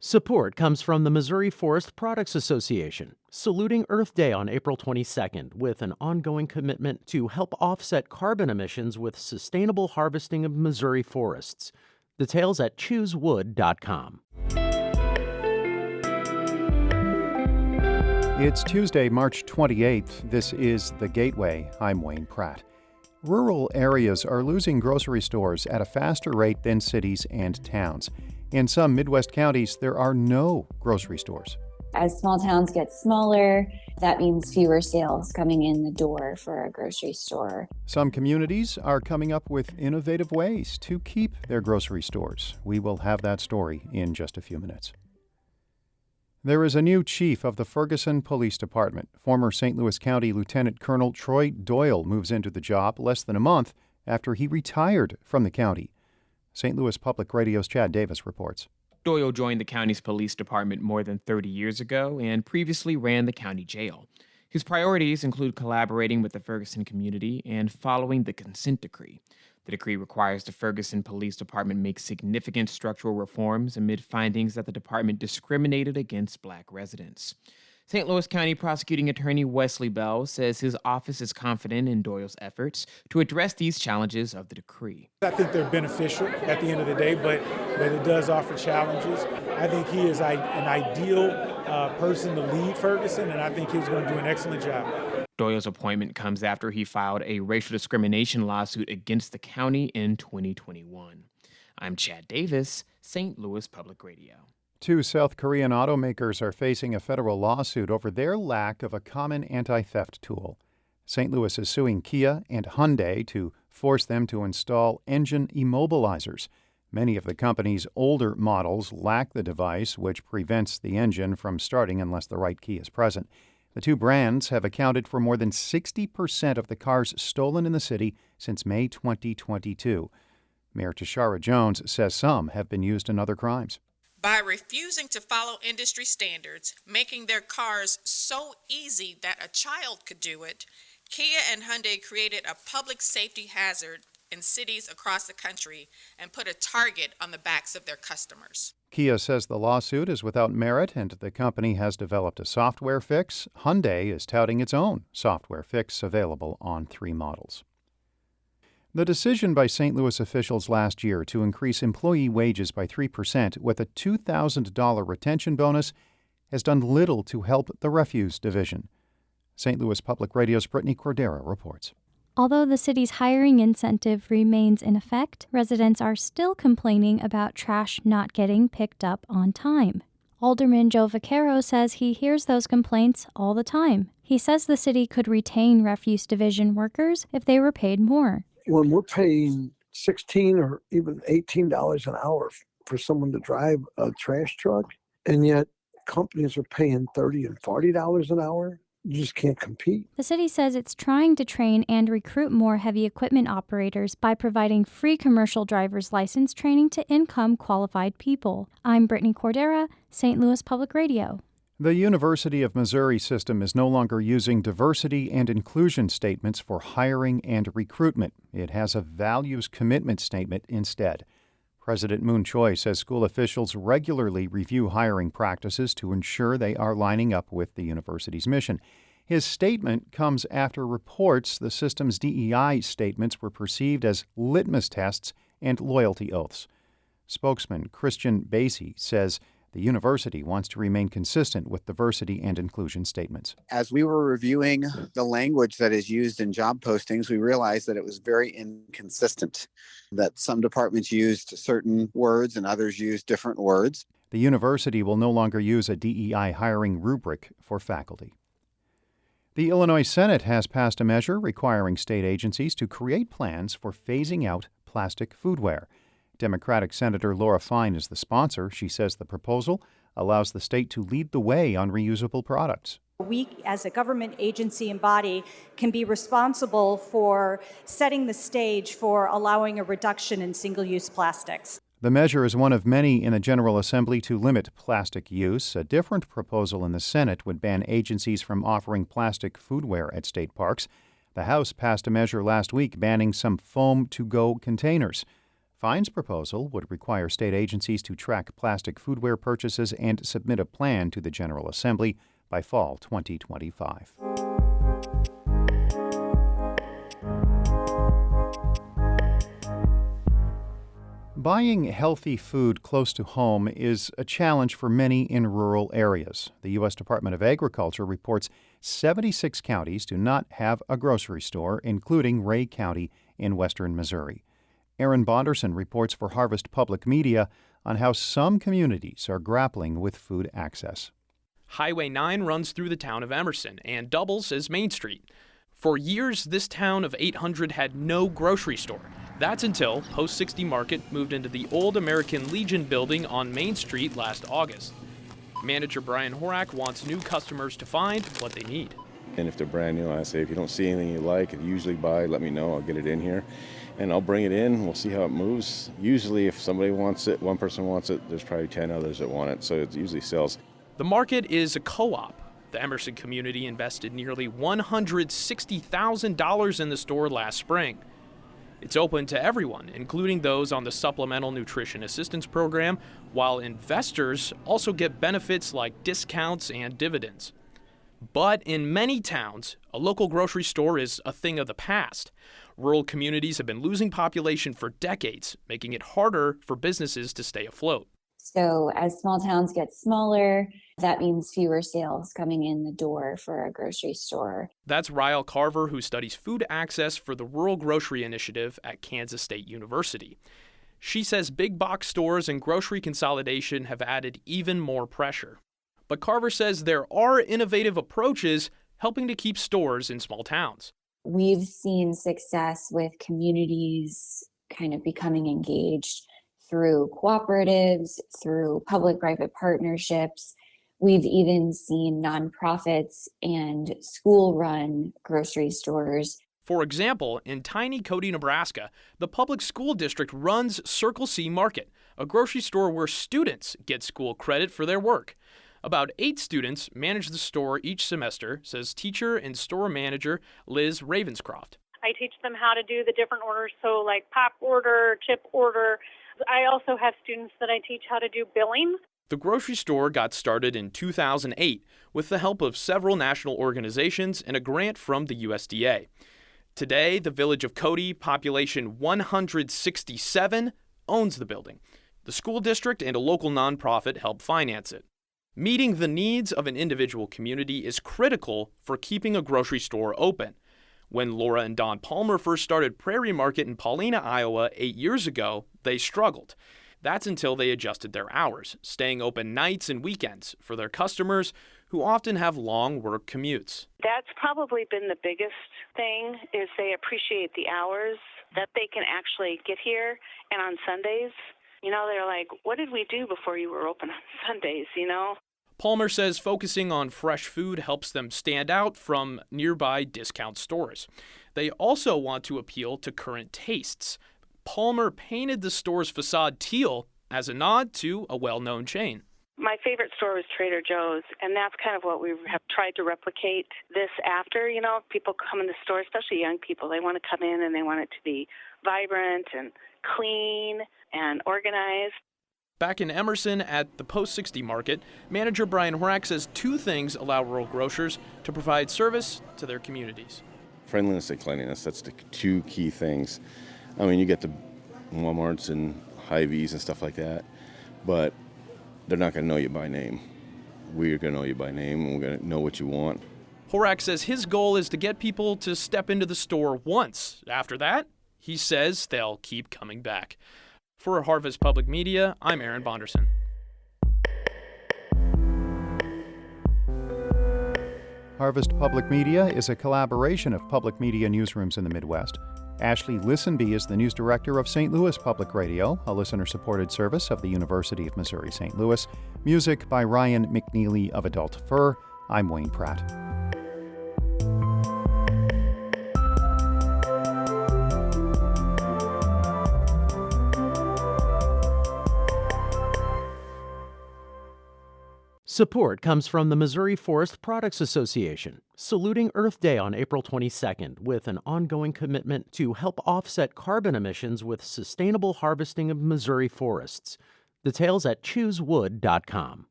Support comes from the Missouri Forest Products Association, saluting Earth Day on April 22nd with an ongoing commitment to help offset carbon emissions with sustainable harvesting of Missouri forests. Details at choosewood.com. It's Tuesday, March 28th. This is The Gateway. I'm Wayne Pratt. Rural areas are losing grocery stores at a faster rate than cities and towns. In some Midwest counties, there are no grocery stores. As small towns get smaller, that means fewer sales coming in the door for a grocery store. Some communities are coming up with innovative ways to keep their grocery stores. We will have that story in just a few minutes. There is a new chief of the Ferguson Police Department. Former St. Louis County Lieutenant Colonel Troy Doyle moves into the job less than a month after he retired from the county. St. Louis Public Radio's Chad Davis reports. Doyle joined the county's police department more than 30 years ago and previously ran the county jail. His priorities include collaborating with the Ferguson community and following the consent decree. The decree requires the Ferguson Police Department make significant structural reforms amid findings that the department discriminated against Black residents. St. Louis County Prosecuting Attorney Wesley Bell says his office is confident in Doyle's efforts to address these challenges of the decree. I think they're beneficial at the end of the day, but it does offer challenges. I think he is an ideal person to lead Ferguson, and I think he's going to do an excellent job. Doyle's appointment comes after he filed a racial discrimination lawsuit against the county in 2021. I'm Chad Davis, St. Louis Public Radio. Two South Korean automakers are facing a federal lawsuit over their lack of a common anti-theft tool. St. Louis is suing Kia and Hyundai to force them to install engine immobilizers. Many of the company's older models lack the device, which prevents the engine from starting unless the right key is present. The two brands have accounted for more than 60% of the cars stolen in the city since May 2022. Mayor Tashara Jones says some have been used in other crimes. By refusing to follow industry standards, making their cars so easy that a child could do it, Kia and Hyundai created a public safety hazard in cities across the country and put a target on the backs of their customers. Kia says the lawsuit is without merit and the company has developed a software fix. Hyundai is touting its own software fix available on 3 models. The decision by St. Louis officials last year to increase employee wages by 3% with a $2,000 retention bonus has done little to help the refuse division. St. Louis Public Radio's Brittany Cordera reports. Although the city's hiring incentive remains in effect, residents are still complaining about trash not getting picked up on time. Alderman Joe Vaquero says he hears those complaints all the time. He says the city could retain refuse division workers if they were paid more. When we're paying $16 or even $18 an hour for someone to drive a trash truck, and yet companies are paying $30 and $40 an hour, you just can't compete. The city says it's trying to train and recruit more heavy equipment operators by providing free commercial driver's license training to income qualified people. I'm Brittany Cordera, St. Louis Public Radio. The University of Missouri system is no longer using diversity and inclusion statements for hiring and recruitment. It has a values commitment statement instead. President Moon Choi says school officials regularly review hiring practices to ensure they are lining up with the university's mission. His statement comes after reports the system's DEI statements were perceived as litmus tests and loyalty oaths. Spokesman Christian Basie says the university wants to remain consistent with diversity and inclusion statements. As we were reviewing the language that is used in job postings, we realized that it was very inconsistent, that some departments used certain words and others used different words. The university will no longer use a DEI hiring rubric for faculty. The Illinois Senate has passed a measure requiring state agencies to create plans for phasing out plastic foodware. Democratic Senator Laura Fine is the sponsor. She says the proposal allows the state to lead the way on reusable products. We, as a government agency and body, can be responsible for setting the stage for allowing a reduction in single-use plastics. The measure is one of many in the General Assembly to limit plastic use. A different proposal in the Senate would ban agencies from offering plastic foodware at state parks. The House passed a measure last week banning some foam-to-go containers. Fine's proposal would require state agencies to track plastic foodware purchases and submit a plan to the General Assembly by fall 2025. Buying healthy food close to home is a challenge for many in rural areas. The U.S. Department of Agriculture reports 76 counties do not have a grocery store, including Ray County in western Missouri. Aaron Bonderson reports for Harvest Public Media on how some communities are grappling with food access. Highway 9 runs through the town of Emerson and doubles as Main Street. For years, this town of 800 had no grocery store. That's until Post 60 Market moved into the old American Legion building on Main Street last August. Manager Brian Horak wants new customers to find what they need. And if they're brand new, I say, if you don't see anything you like and usually buy, let me know. I'll get it in here and I'll bring it in. We'll see how it moves. Usually if somebody wants it, one person wants it, there's probably 10 others that want it. So it usually sells. The market is a co-op. The Emerson community invested nearly $160,000 in the store last spring. It's open to everyone, including those on the Supplemental Nutrition Assistance Program, while investors also get benefits like discounts and dividends. But in many towns, a local grocery store is a thing of the past. Rural communities have been losing population for decades, making it harder for businesses to stay afloat. So as small towns get smaller, that means fewer sales coming in the door for a grocery store. That's Ryle Carver, who studies food access for the Rural Grocery Initiative at Kansas State University. She says big box stores and grocery consolidation have added even more pressure. But Carver says there are innovative approaches helping to keep stores in small towns. We've seen success with communities kind of becoming engaged through cooperatives, through public-private partnerships. We've even seen nonprofits and school-run grocery stores. For example, in tiny Cody, Nebraska, the public school district runs Circle C Market, a grocery store where students get school credit for their work. About 8 students manage the store each semester, says teacher and store manager Liz Ravenscroft. I teach them how to do the different orders, so like pop order, chip order. I also have students that I teach how to do billing. The grocery store got started in 2008 with the help of several national organizations and a grant from the USDA. Today, the village of Cody, population 167, owns the building. The school district and a local nonprofit help finance it. Meeting the needs of an individual community is critical for keeping a grocery store open. When Laura and Don Palmer first started Prairie Market in Paulina, Iowa 8 years ago, they struggled. That's until they adjusted their hours, staying open nights and weekends for their customers who often have long work commutes. That's probably been the biggest thing, is they appreciate the hours that they can actually get here. And on Sundays, they're like, what did we do before you were open on Sundays, Palmer says focusing on fresh food helps them stand out from nearby discount stores. They also want to appeal to current tastes. Palmer painted the store's facade teal as a nod to a well-known chain. My favorite store was Trader Joe's, and that's kind of what we have tried to replicate this after. People come in the store, especially young people, they want to come in and they want it to be vibrant and clean and organized. Back in Emerson at the Post 60 Market, manager Brian Horak says 2 things allow rural grocers to provide service to their communities. Friendliness and cleanliness, that's the 2 key things. I mean, you get the Walmarts and Hy-Vees and stuff like that, but they're not going to know you by name. We're going to know you by name, and we're going to know what you want. Horak says his goal is to get people to step into the store once. After that, he says they'll keep coming back. For Harvest Public Media, I'm Aaron Bonderson. Harvest Public Media is a collaboration of public media newsrooms in the Midwest. Ashley Lisenby is the news director of St. Louis Public Radio, a listener-supported service of the University of Missouri-St. Louis. Music by Ryan McNeely of Adult Fur. I'm Wayne Pratt. Support comes from the Missouri Forest Products Association, saluting Earth Day on April 22nd with an ongoing commitment to help offset carbon emissions with sustainable harvesting of Missouri forests. Details at choosewood.com.